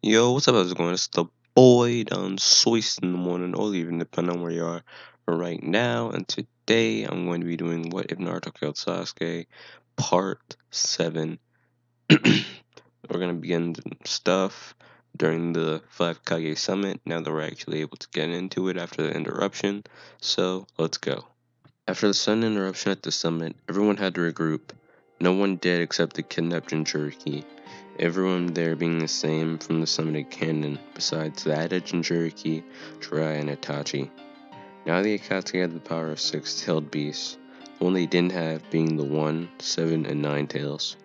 Yo, what's up? How's it going? It's the boy down Soist in the morning, or even depending on where you are right now. And today I'm going to be doing What If Naruto Killed Sasuke, Part 7. We're going to begin stuff during the 5 Kage Summit, now that we're actually able to get into it after the interruption. So, let's go. After the sudden interruption at the summit, everyone had to regroup. No one dead except the kidnapped Jinchuriki. Everyone there being the same from the summited canon, besides that of Jinchuriki, Jiraiya, and Itachi. Now the Akatsuki had the power of 6-tailed beasts, the one they didn't have being the 1, 7, and 9 tails.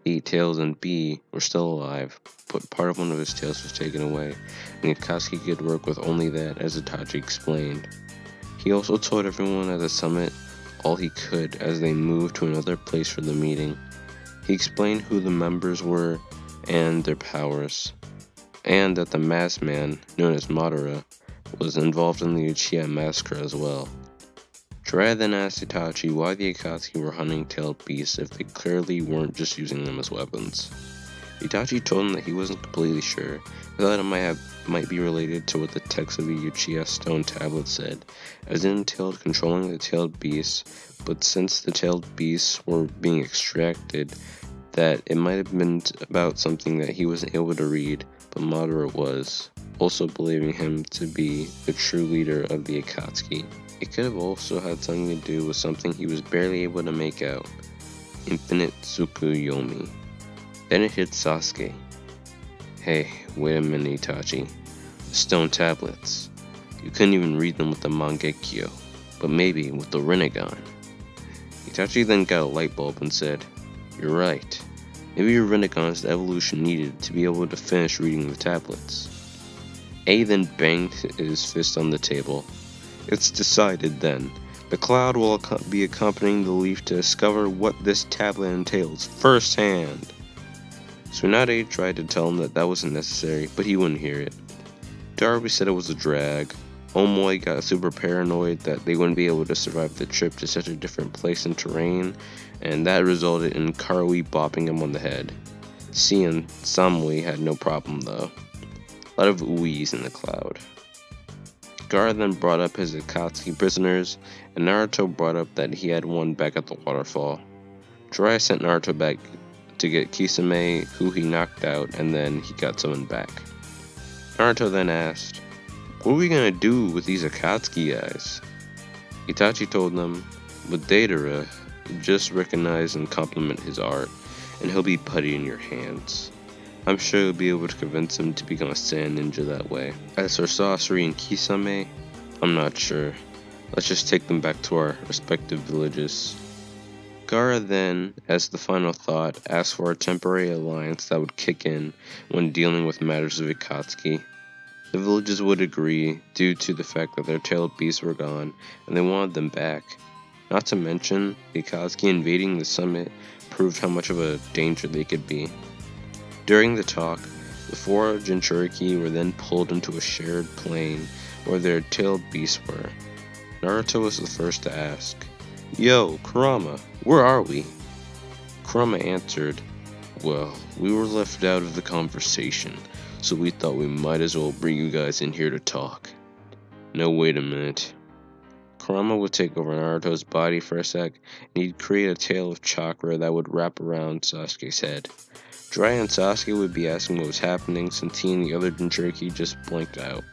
The 8 tails and B were still alive, but part of one of his tails was taken away, and the Akatsuki could work with only that, as Itachi explained. He also told everyone at the summit all he could as they moved to another place for the meeting. He explained who the members were and their powers, and that the masked man, known as Madara, was involved in the Uchiha massacre as well. Jiraiya then asked Itachi why the Akatsuki were hunting tailed beasts if they clearly weren't just using them as weapons. Itachi told him that he wasn't completely sure. He thought it might be related to what the text of the Uchiha stone tablet said, as it entailed controlling the tailed beasts, but since the tailed beasts were being extracted, that it might have been about something that he wasn't able to read, but Madara was, also believing him to be the true leader of the Akatsuki. It could have also had something to do with something he was barely able to make out, infinite Tsukuyomi. Then it hit Sasuke. Hey, wait a minute, Itachi. The stone tablets. You couldn't even read them with the Mangekyo, but maybe with the Rinnegan. Itachi then got a light bulb and said, "You're right. Maybe your Rinnegan is the evolution needed to be able to finish reading the tablets." A then banged his fist on the table. "It's decided then. The cloud will be accompanying the leaf to discover what this tablet entails firsthand." Tsunade tried to tell him that wasn't necessary, but he wouldn't hear it. Darby said it was a drag. Omoi got super paranoid that they wouldn't be able to survive the trip to such a different place and terrain, and that resulted in Karui bopping him on the head. C and Samui had no problem though. A lot of ooies in the cloud. Gaara then brought up his Akatsuki prisoners, and Naruto brought up that he had one back at the waterfall. Jiraiya sent Naruto back to get Kisame, who he knocked out, and then he got summoned back. Naruto then asked, "What are we gonna do with these Akatsuki guys?" Itachi told them, "With Deidara, just recognize and compliment his art, and he'll be putty in your hands. I'm sure you'll be able to convince him to become a Saiyan ninja that way. As for Sasori and Kisame, I'm not sure. Let's just take them back to our respective villages." Gaara then, as the final thought, asked for a temporary alliance that would kick in when dealing with matters of Akatsuki. The villages would agree, due to the fact that their tailed beasts were gone, and they wanted them back. Not to mention, the Akatsuki invading the summit proved how much of a danger they could be. During the talk, the 4 Jinchuriki were then pulled into a shared plain where their tailed beasts were. Naruto was the first to ask, "Yo, Kurama, where are we?" Kurama answered, "Well, we were left out of the conversation, so we thought we might as well bring you guys in here to talk." No, wait a minute. Kurama would take over Naruto's body for a sec, and he'd create a tail of chakra that would wrap around Sasuke's head. Jiraiya and Sasuke would be asking what was happening since he and the other Jinchuriki just blanked out.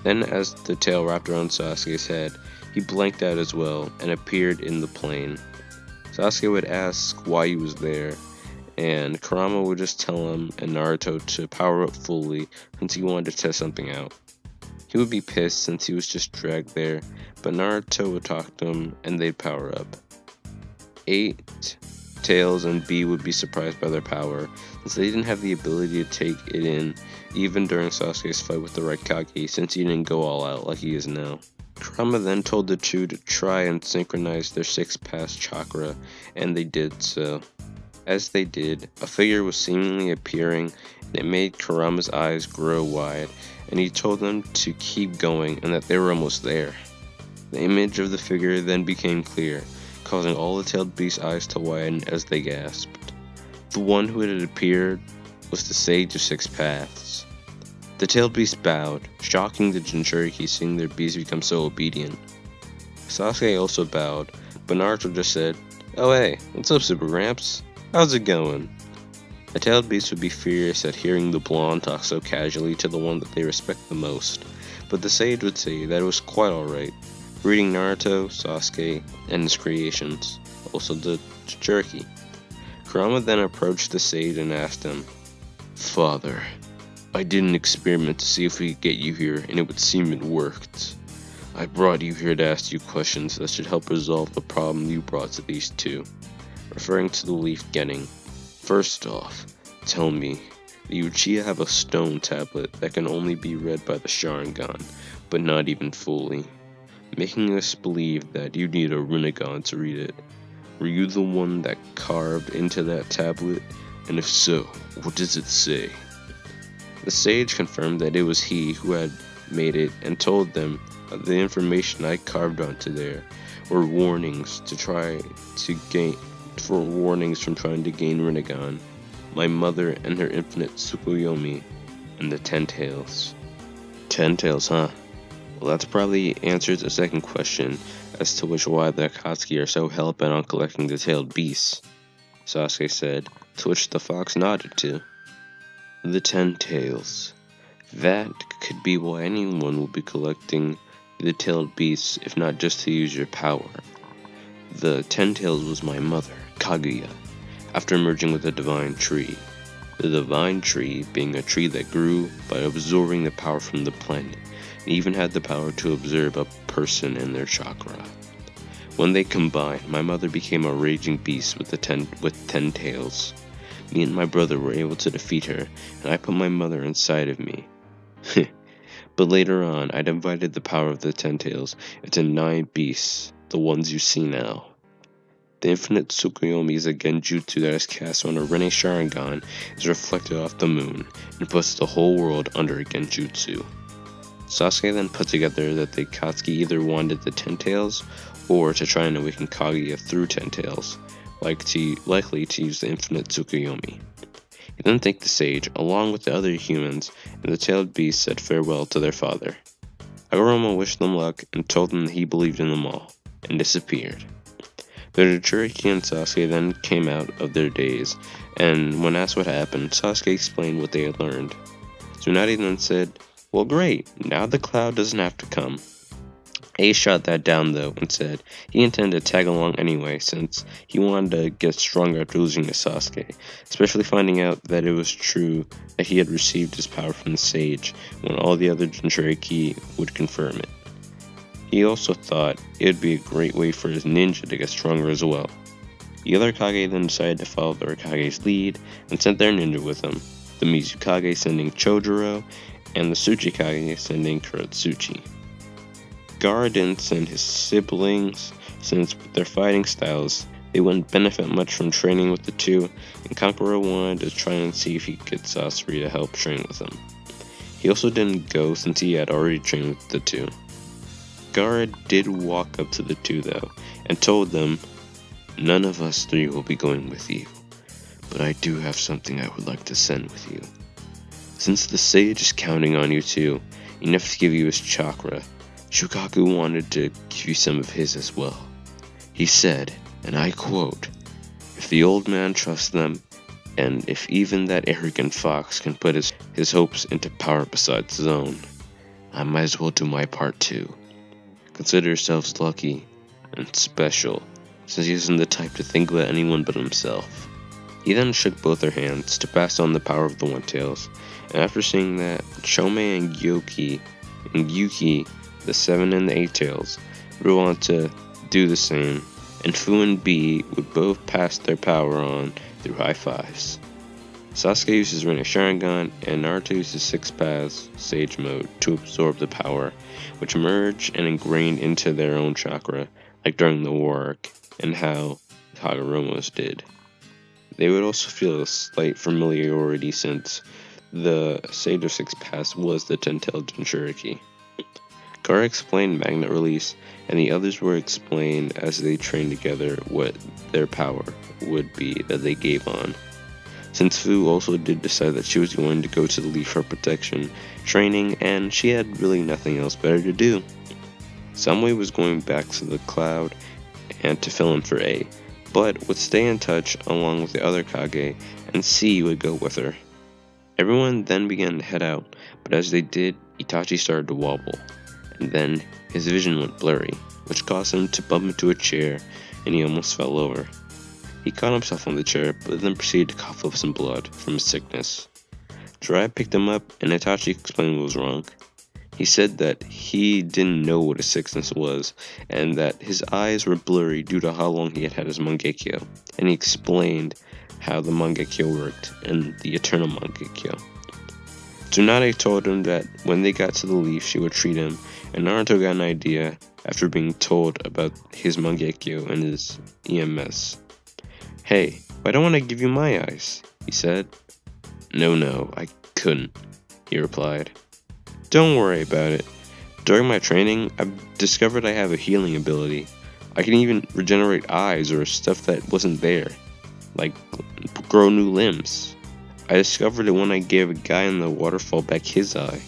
Then, as the tail wrapped around Sasuke's head, he blanked out as well and appeared in the plain. Sasuke would ask why he was there, and Kurama would just tell him and Naruto to power up fully since he wanted to test something out. He would be pissed since he was just dragged there, but Naruto would talk to him and they'd power up. 8 Tails and B would be surprised by their power, since they didn't have the ability to take it in even during Sasuke's fight with the right Kage, since he didn't go all out like he is now. Kurama then told the 2 to try and synchronize their 6-pass chakra, and they did so. As they did, a figure was seemingly appearing, and it made Kurama's eyes grow wide, and he told them to keep going and that they were almost there. The image of the figure then became clear, causing all the tailed beast's eyes to widen as they gasped. The one who had appeared was the Sage of 6 Paths. The tailed beast bowed, shocking the Jinchuriki seeing their beast become so obedient. Sasuke also bowed, but Naruto just said, "Oh hey, what's up Super Gramps? How's it going?" A tailed beast would be furious at hearing the blonde talk so casually to the one that they respect the most, but the sage would say that it was quite alright, reading Naruto, Sasuke, and his creations, also the Jinchuriki. Kurama then approached the sage and asked him, "Father, I did an experiment to see if we could get you here, and it would seem it worked. I brought you here to ask you questions that should help resolve the problem you brought to these two," referring to the leaf getting. "First off, tell me, the Uchiha have a stone tablet that can only be read by the Sharingan, but not even fully, making us believe that you need a Rinnegan to read it. Were you the one that carved into that tablet? And if so, what does it say?" The sage confirmed that it was he who had made it and told them that the information I carved onto there were warnings warnings from trying to gain Rinnegan, my mother and her infinite Tsukuyomi, and the 10 tails. 10 tails, huh? Well, that probably answers the second question as to why the Akatsuki are so hell-bent on collecting the tailed beasts, Sasuke said, to which the fox nodded to. The 10 tails. That could be why anyone will be collecting the tailed beasts, if not just to use your power. The 10 tails was my mother, Kaguya, after merging with the divine tree. The divine tree being a tree that grew by absorbing the power from the planet, and even had the power to observe a person and their chakra. When they combined, my mother became a raging beast with 10 tails. Me and my brother were able to defeat her, and I put my mother inside of me. But later on, I divided the power of the 10 tails into 9 beasts, the ones you see now. The infinite Tsukuyomi is a genjutsu that is cast when a Rinne Sharingan is reflected off the moon and puts the whole world under a genjutsu. Sasuke then put together that the Akatsuki either wanted the 10 tails or to try and awaken Kaguya through 10 tails, likely to use the infinite Tsukuyomi. He then thanked the sage, along with the other humans, and the tailed beast said farewell to their father. Hagoromo wished them luck and told them that he believed in them all, and disappeared. The Jinchuriki and Sasuke then came out of their daze, and when asked what happened, Sasuke explained what they had learned. Tsunade then said, "Well great, now the cloud doesn't have to come." Ace shot that down though and said he intended to tag along anyway since he wanted to get stronger after losing to Sasuke, especially finding out that it was true that he had received his power from the sage when all the other Jinchuriki would confirm it. He also thought it would be a great way for his ninja to get stronger as well. The other Kage then decided to follow their Kage's lead and sent their ninja with him, the Mizukage sending Chojuro and the Tsuchikage sending Kurotsuchi. Gaara didn't send his siblings, since with their fighting styles, they wouldn't benefit much from training with the two, and Kankuro wanted to try and see if he could get Sasori to help train with him. He also didn't go since he had already trained with the two. Gaara did walk up to the two though, and told them, "None of us three will be going with you, but I do have something I would like to send with you. Since the sage is counting on you two, enough to give you his chakra, Shukaku wanted to give you some of his as well. He said, and I quote, if the old man trusts them, and if even that arrogant fox can put his hopes into power besides his own, I might as well do my part too. Consider yourselves lucky and special, since he isn't the type to think about anyone but himself." He then shook both their hands to pass on the power of the One Tails, and after seeing that, Chome and Yuki, the 7 and the 8 Tails, would want to do the same, and Fu and B would both pass their power on through high fives. Sasuke uses Rinne Sharingan, and Naruto uses 6 Paths, Sage Mode, to absorb the power, which merge and ingrain into their own chakra, like during the war arc, and how Hagoromo's did. They would also feel a slight familiarity since the Sage of 6 Paths was the 10-tailed Jinchuriki. Gaara explained Magnet Release, and the others were explained as they trained together what their power would be that they gave on. Since Fu also did decide that she was going to go to the Leaf for protection, training, and she had really nothing else better to do. Samui was going back to the cloud and to fill in for A, but would stay in touch along with the other Kage, and C would go with her. Everyone then began to head out, but as they did, Itachi started to wobble, and then his vision went blurry, which caused him to bump into a chair, and he almost fell over. He caught himself on the chair, but then proceeded to cough up some blood from his sickness. Jiraiya picked him up, and Itachi explained what was wrong. He said that he didn't know what his sickness was, and that his eyes were blurry due to how long he had his Mangekyo, and he explained how the Mangekyo worked, and the Eternal Mangekyo. Tsunade told him that when they got to the Leaf, she would treat him, and Naruto got an idea after being told about his Mangekyo and his EMS. "Hey, why don't I give you my eyes?" he said. No, I couldn't," he replied. "Don't worry about it. During my training, I've discovered I have a healing ability. I can even regenerate eyes or stuff that wasn't there, like grow new limbs. I discovered it when I gave a guy in the waterfall back his eye."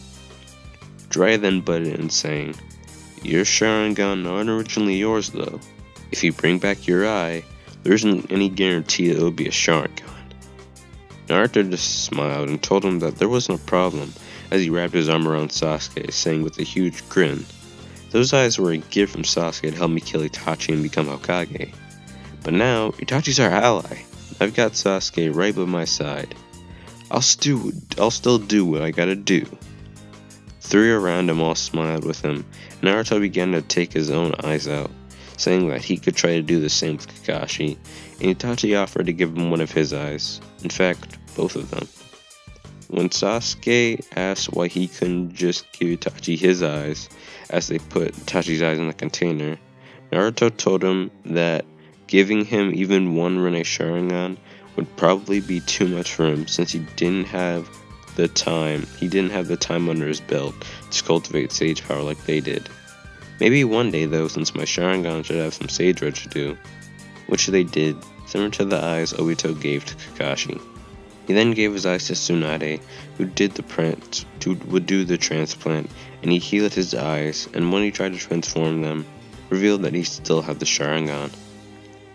Jiraiya then butted in, saying, "Your Sharingan aren't originally yours though. If you bring back your eye, there isn't any guarantee that it will be a Sharingan." Naruto just smiled and told him that there was no problem, as he wrapped his arm around Sasuke, saying with a huge grin, "Those eyes were a gift from Sasuke to help me kill Itachi and become Hokage. But now, Itachi's our ally. I've got Sasuke right by my side. I'll still do what I gotta do." Three around him all smiled with him, and Naruto began to take his own eyes out, saying that he could try to do the same with Kakashi, and Itachi offered to give him one of his eyes. In fact, both of them. When Sasuke asked why he couldn't just give Itachi his eyes, as they put Itachi's eyes in the container, Naruto told him that giving him even one Rinne Sharingan would probably be too much for him, since he didn't have the time under his belt to cultivate sage power like they did. Maybe one day though, since my Sharingan should have some sage residue, which they did, similar to the eyes Obito gave to Kakashi. He then gave his eyes to Tsunade, who would do the transplant, and he healed his eyes, and when he tried to transform them, revealed that he still had the Sharingan.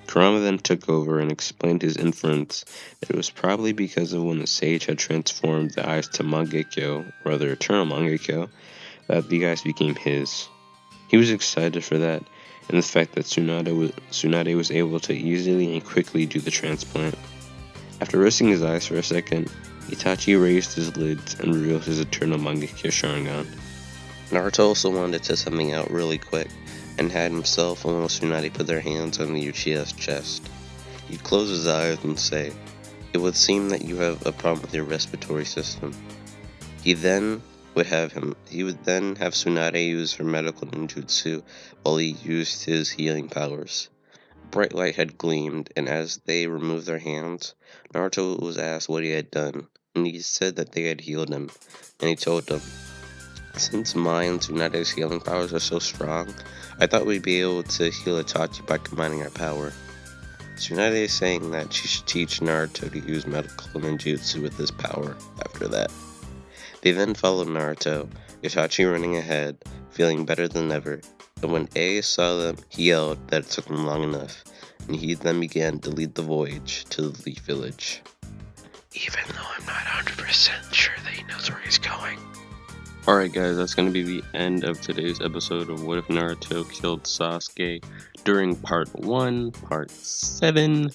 Kurama then took over and explained his inference that it was probably because of when the sage had transformed the eyes to Mangekyo, or rather Eternal Mangekyo, that the eyes became his. He was excited for that, and the fact that Tsunade was able to easily and quickly do the transplant. After resting his eyes for a second, Itachi raised his lids and revealed his Eternal Mangekyo Sharingan. Naruto also wanted to test something out really quick, and had himself and little Tsunade put their hands on the Uchiha's chest. He'd close his eyes and say, "It would seem that you have a problem with your respiratory system." He would then have Tsunade use her medical ninjutsu while he used his healing powers. A bright light had gleamed, and as they removed their hands, Naruto was asked what he had done, and he said that they had healed him, and he told them, "Since my and Tsunade's healing powers are so strong, I thought we'd be able to heal Itachi by combining our power." Tsunade is saying that she should teach Naruto to use medical ninjutsu with this power after that. They then followed Naruto, Itachi running ahead, feeling better than ever, and when A saw them, he yelled that it took him long enough, and he then began to lead the voyage to the Leaf Village. Even though I'm not 100% sure that he knows where he's going. Alright guys, that's going to be the end of today's episode of What If Naruto Killed Sasuke during part 1, part 7.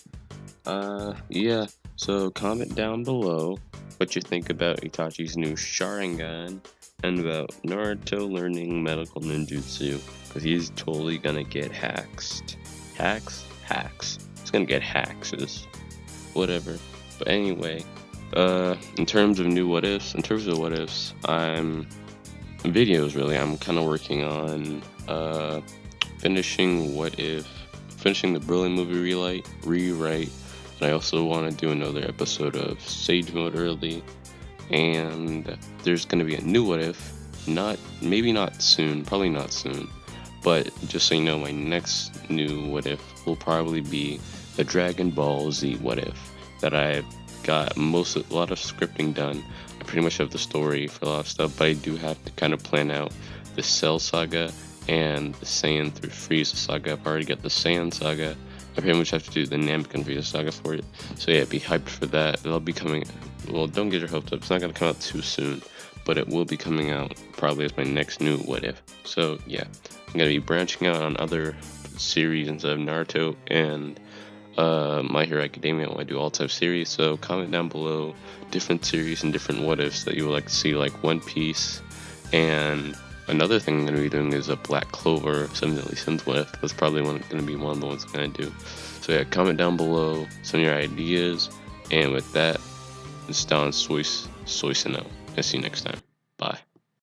Yeah, so comment down below what you think about Itachi's new Sharingan and about Naruto learning medical ninjutsu, because he's totally gonna get hacked. Hacks? He's gonna get hacks, whatever. But anyway, in terms of what ifs, I'm kind of working on finishing the Broly movie rewrite, and I also want to do another episode of Sage Mode early, and there's going to be a new what if, probably not soon, but just so you know, my next new what if will probably be the Dragon Ball Z what if that I've got a lot of scripting done. I pretty much have the story for a lot of stuff, but I do have to kind of plan out the Cell saga and the Saiyan through Frieza saga. I've already got the Saiyan saga. I pretty much have to do the Namek and Frieza saga for it. So yeah, be hyped for that. It'll be coming. Well, don't get your hopes up. It's not gonna come out too soon, but it will be coming out probably as my next new What If. So yeah, I'm gonna be branching out on other series instead of Naruto and My Hero Academia when I do all type series. So comment down below different series and different what ifs that you would like to see, like One Piece. And another thing I'm going to be doing is a Black Clover 7 Deadly Sins what if. That's probably going to be one of the ones I'm going to do. So yeah, comment down below some of your ideas. And with that, it's Don Soyce out. I'll see you next time. Bye.